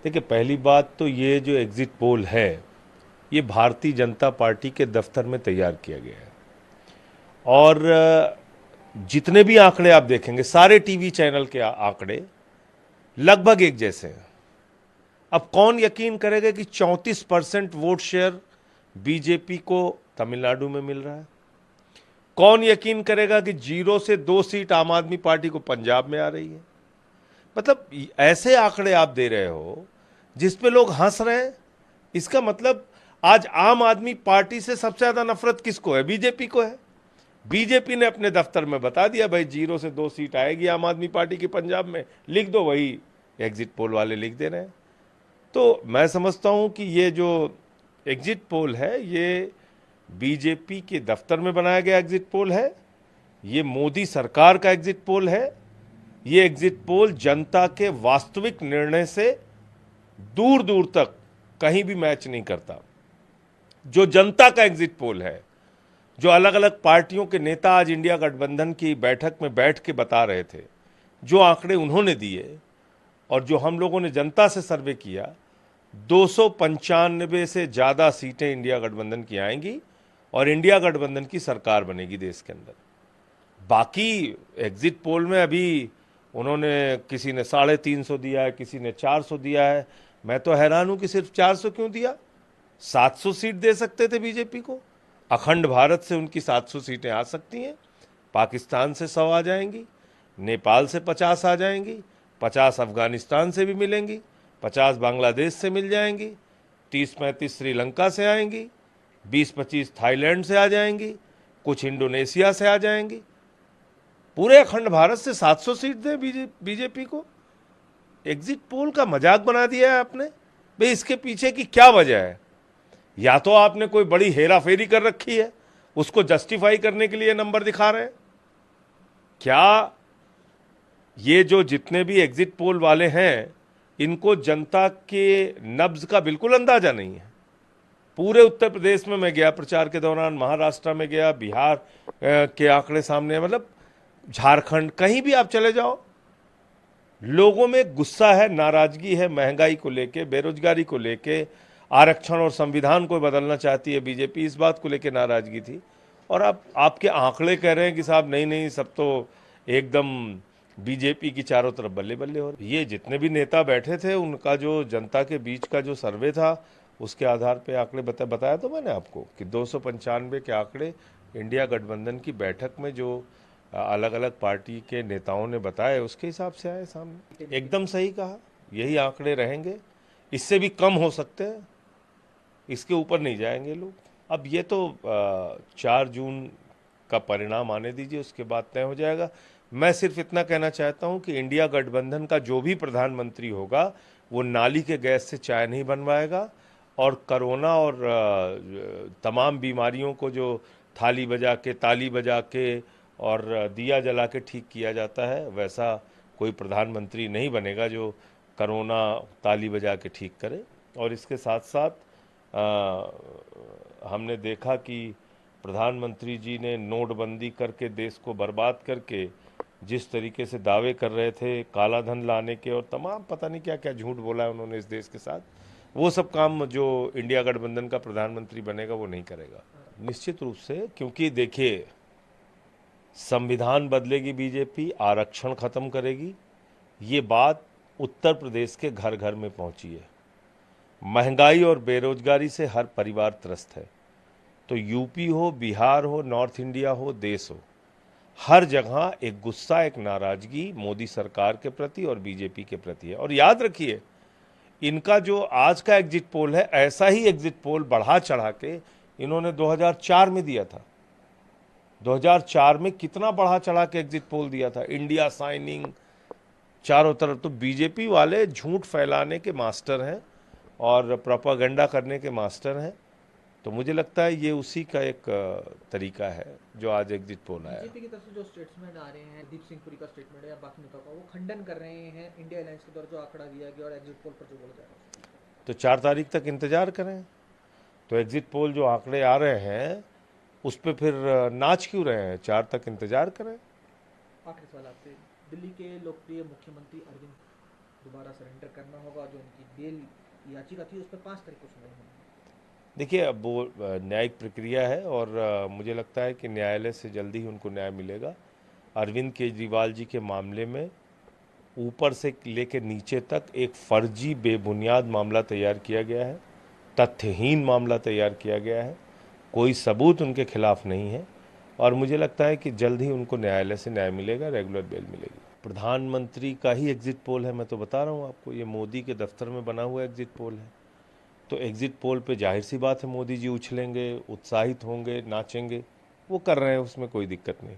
देखिए, पहली बात तो ये जो एग्जिट पोल है, ये भारतीय जनता पार्टी के दफ्तर में तैयार किया गया है। और जितने भी आंकड़े आप देखेंगे, सारे टीवी चैनल के आंकड़े लगभग एक जैसे हैं। अब कौन यकीन करेगा कि 34% वोट शेयर बीजेपी को तमिलनाडु में मिल रहा है? कौन यकीन करेगा कि 0 से 2 सीट आम आदमी पार्टी को पंजाब में आ रही है? मतलब ऐसे आंकड़े आप दे रहे हो जिस पे लोग हंस रहे हैं। इसका मतलब आज आम आदमी पार्टी से सबसे ज्यादा नफरत किसको है? बीजेपी को है। बीजेपी ने अपने दफ्तर में बता दिया, भाई 0 से 2 सीट आएगी आम आदमी पार्टी की पंजाब में, लिख दो। वही एग्जिट पोल वाले लिख दे रहे हैं। तो मैं समझता हूं कि ये जो एग्जिट पोल है, ये बीजेपी के दफ्तर में बनाया गया एग्जिट पोल है। ये मोदी सरकार का एग्जिट पोल है। ये एग्जिट पोल जनता के वास्तविक निर्णय से दूर दूर तक कहीं भी मैच नहीं करता। जो जनता का एग्जिट पोल है, जो अलग अलग पार्टियों के नेता आज इंडिया गठबंधन की बैठक में बैठ के बता रहे थे, जो आंकड़े उन्होंने दिए और जो हम लोगों ने जनता से सर्वे किया, 295 से ज़्यादा सीटें इंडिया गठबंधन की आएंगी और इंडिया गठबंधन की सरकार बनेगी देश के अंदर। बाकी एग्जिट पोल में अभी उन्होंने, किसी ने 350 दिया है, किसी ने 400 दिया है। मैं तो हैरान हूं कि सिर्फ 400 क्यों दिया? 700 सीट दे सकते थे बीजेपी को। अखंड भारत से उनकी 700 सीटें आ सकती हैं। पाकिस्तान से 100 आ जाएंगी, नेपाल से 50 आ जाएंगी, 50 अफगानिस्तान से भी मिलेंगी, 50 बांग्लादेश से मिल जाएंगी, 30-35 श्रीलंका से आएंगी, 20-25 थाईलैंड से आ जाएंगी, कुछ इंडोनेशिया से आ जाएंगी। पूरे अखंड भारत से 700 सीट दें बीजेपी को? एग्जिट पोल का मजाक बना दिया है आपने। भाई इसके पीछे की क्या वजह है? या तो आपने कोई बड़ी हेरा फेरी कर रखी है, उसको जस्टिफाई करने के लिए नंबर दिखा रहे हैं। क्या ये जो जितने भी एग्जिट पोल वाले हैं, इनको जनता के नब्ज का बिल्कुल अंदाजा नहीं है? पूरे उत्तर प्रदेश में मैं गया प्रचार के दौरान, महाराष्ट्र में गया, बिहार के आंकड़े सामने, मतलब झारखंड, कहीं भी आप चले जाओ, लोगों में गुस्सा है, नाराजगी है, महंगाई को लेके, बेरोजगारी को लेके, आरक्षण और संविधान को बदलना चाहती है बीजेपी, इस बात को लेके नाराजगी थी। और आपके आंकड़े कह रहे हैं कि साहब नहीं नहीं, सब तो एकदम बीजेपी की चारों तरफ बल्ले बल्ले हो रही। ये जितने भी नेता बैठे थे, उनका जो जनता के बीच का जो सर्वे था, उसके आधार पे आंकड़े बताया तो मैंने आपको कि 295 के आंकड़े इंडिया गठबंधन की बैठक में जो अलग अलग पार्टी के नेताओं ने बताए, उसके हिसाब से आए सामने। एकदम सही कहा, यही आंकड़े रहेंगे। इससे भी कम हो सकते हैं, इसके ऊपर नहीं जाएंगे लोग। अब ये तो 4 जून का परिणाम आने दीजिए, उसके बाद तय हो जाएगा। मैं सिर्फ इतना कहना चाहता हूं कि इंडिया गठबंधन का जो भी प्रधानमंत्री होगा, वो नाली के गैस से चाय नहीं बनवाएगा। और कोरोना और तमाम बीमारियों को जो थाली बजा के, ताली बजा के और दिया जला के ठीक किया जाता है, वैसा कोई प्रधानमंत्री नहीं बनेगा जो कोरोना ताली बजा के ठीक करे। और इसके साथ साथ हमने देखा कि प्रधानमंत्री जी ने नोटबंदी करके, देश को बर्बाद करके, जिस तरीके से दावे कर रहे थे काला धन लाने के और तमाम पता नहीं क्या क्या झूठ बोला है उन्होंने इस देश के साथ, वो सब काम जो इंडिया गठबंधन का प्रधानमंत्री बनेगा वो नहीं करेगा निश्चित रूप से। क्योंकि देखिए, संविधान बदलेगी बीजेपी, आरक्षण खत्म करेगी, ये बात उत्तर प्रदेश के घर घर में पहुंची है। महंगाई और बेरोजगारी से हर परिवार त्रस्त है। तो यूपी हो, बिहार हो, नॉर्थ इंडिया हो, देश हो, हर जगह एक गुस्सा, एक नाराजगी मोदी सरकार के प्रति और बीजेपी के प्रति है। और याद रखिए, इनका जो आज का एग्जिट पोल है, ऐसा ही एग्जिट पोल बढ़ा चढ़ा के इन्होंने 2004 में दिया था। 2004 में कितना बढ़ा चढ़ा के एग्जिट पोल दिया था, इंडिया साइनिंग, चारों तरफ। तो बीजेपी वाले झूठ फैलाने के मास्टर हैं और प्रोपागेंडा करने के मास्टर हैं। तो मुझे लगता है ये उसी का एक तरीका है जो आज एग्जिट पोल आया। बीजेपी की तरफ से जो स्टेटमेंट आ रहे हैं, दीप सिंह पुरी का स्टेटमेंट है या बाकी नेताओं का, वो खंडन कर रहे हैं इंडिया अलायंस के द्वारा जो आंकड़ा दिया गया और एग्जिट पोल पर जो बोला जा रहा है। तो 4 तारीख तक इंतजार करें। तो एग्जिट पोल जो आंकड़े आ रहे हैं, उस पर फिर नाच क्यों रहे हैं? 4 तक इंतजार करें। आखिरी सवाल आपसे, दिल्ली के लोकप्रिय मुख्यमंत्री अरविंद दोबारा सरेंडर करना होगा, जो उनकी बेल याचिका थी उस पर 5 तारीख को सुनवाई होगी। देखिए, अब वो न्यायिक प्रक्रिया है और मुझे लगता है कि न्यायालय से जल्दी ही उनको न्याय मिलेगा। अरविंद केजरीवाल जी के मामले में ऊपर से लेकर नीचे तक एक फर्जी बेबुनियाद मामला तैयार किया गया है, तथ्यहीन मामला तैयार किया गया है, कोई सबूत उनके खिलाफ नहीं है और मुझे लगता है कि जल्द ही उनको न्यायालय से न्याय मिलेगा, रेगुलर बेल मिलेगी। प्रधानमंत्री का ही एग्जिट पोल है, मैं तो बता रहा हूँ आपको, ये मोदी के दफ्तर में बना हुआ एग्जिट पोल है। तो एग्जिट पोल पे जाहिर सी बात है मोदी जी उछलेंगे, उत्साहित होंगे, नाचेंगे, वो कर रहे हैं, उसमें कोई दिक्कत नहीं।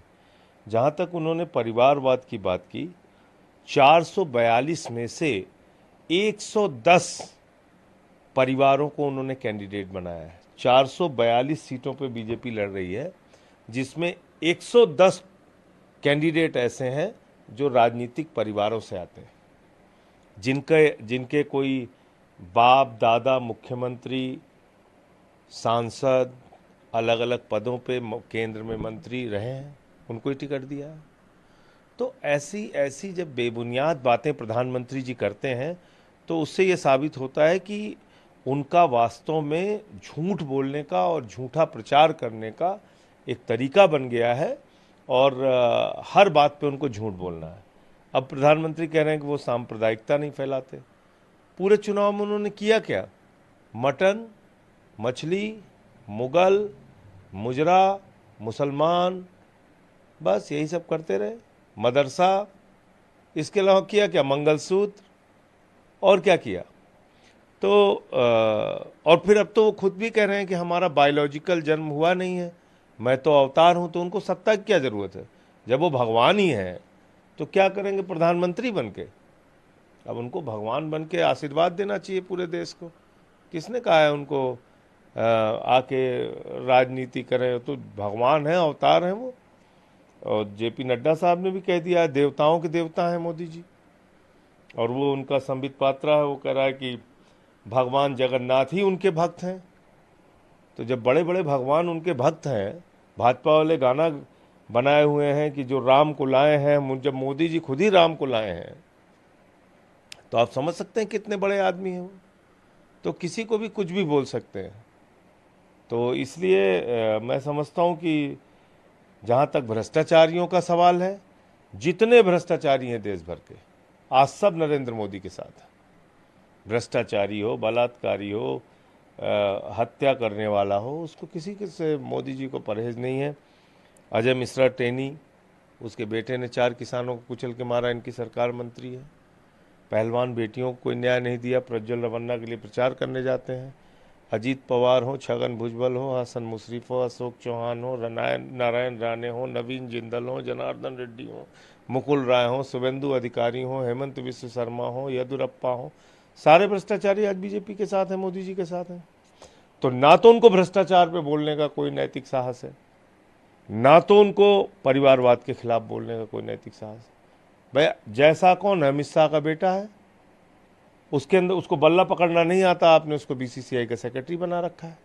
जहाँ तक उन्होंने परिवारवाद की बात की, 442 में से 110 परिवारों को उन्होंने कैंडिडेट बनाया है। 442 सीटों पे बीजेपी लड़ रही है, जिसमें 110 कैंडिडेट ऐसे हैं जो राजनीतिक परिवारों से आते हैं, जिनके कोई बाप दादा मुख्यमंत्री, सांसद, अलग अलग पदों पे केंद्र में मंत्री रहे हैं, उनको ही टिकट दिया है। तो ऐसी ऐसी जब बेबुनियाद बातें प्रधानमंत्री जी करते हैं तो उससे ये साबित होता है कि उनका वास्तव में झूठ बोलने का और झूठा प्रचार करने का एक तरीका बन गया है और हर बात पे उनको झूठ बोलना है। अब प्रधानमंत्री कह रहे हैं कि वो सांप्रदायिकता नहीं फैलाते। पूरे चुनाव में उन्होंने किया क्या? मटन, मछली, मुगल, मुजरा, मुसलमान, बस यही सब करते रहे। मदरसा, इसके अलावा किया क्या? मंगलसूत्र, और क्या किया? तो और फिर अब तो वो खुद भी कह रहे हैं कि हमारा बायोलॉजिकल जन्म हुआ नहीं है, मैं तो अवतार हूं। तो उनको सत्ता की क्या जरूरत है? जब वो भगवान ही हैं तो क्या करेंगे प्रधानमंत्री बन के? अब उनको भगवान बन के आशीर्वाद देना चाहिए पूरे देश को। किसने कहा है उनको आके राजनीति करें? तो भगवान हैं, अवतार हैं वो। और जेपी नड्डा साहब ने भी कह दिया है, देवताओं के देवता हैं मोदी जी। और वो उनका संबित पात्रा है, वो कह रहा है कि भगवान जगन्नाथ ही उनके भक्त हैं। तो जब बड़े बड़े भगवान उनके भक्त हैं, भाजपा वाले गाना बनाए हुए हैं कि जो राम को लाए हैं, जब मोदी जी खुद ही राम को लाए हैं, तो आप समझ सकते हैं कितने बड़े आदमी हैं वो। तो किसी को भी कुछ भी बोल सकते हैं। तो इसलिए मैं समझता हूँ कि जहाँ तक भ्रष्टाचारियों का सवाल है, जितने भ्रष्टाचारी हैं देश भर के, आज सब नरेंद्र मोदी के साथ हैं। भ्रष्टाचारी हो, बलात्कारी हो, हत्या करने वाला हो, उसको किसी के से मोदी जी को परहेज नहीं है। अजय मिश्रा टेनी, उसके बेटे ने 4 किसानों को कुचल के मारा, इनकी सरकार मंत्री है। पहलवान बेटियों को कोई न्याय नहीं दिया, प्रज्वल रवन्ना के लिए प्रचार करने जाते हैं। अजीत पवार हो, छगन भुजबल हो, हसन मुशरीफ हो, अशोक चौहान हो, नारायण राणे हो, नवीन जिंदल हो, जनार्दन रेड्डी हो, मुकुल राय हो, शुभेंदु अधिकारी हो, हेमंत विश्व शर्मा हो, येदुरप्पा हो, सारे भ्रष्टाचारी आज बीजेपी के साथ हैं, मोदी जी के साथ हैं। तो ना तो उनको भ्रष्टाचार पे बोलने का कोई नैतिक साहस है, ना तो उनको परिवारवाद के खिलाफ बोलने का कोई नैतिक साहस। भाई जैसा कौन है? अमित शाह का बेटा है, उसके अंदर उसको बल्ला पकड़ना नहीं आता, आपने उसको बीसीसीआई का सेक्रेटरी बना रखा है।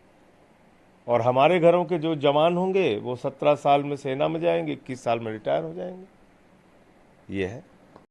और हमारे घरों के जो जवान होंगे वो 17 साल में सेना में जाएंगे, 21 साल में रिटायर हो जाएंगे। ये है।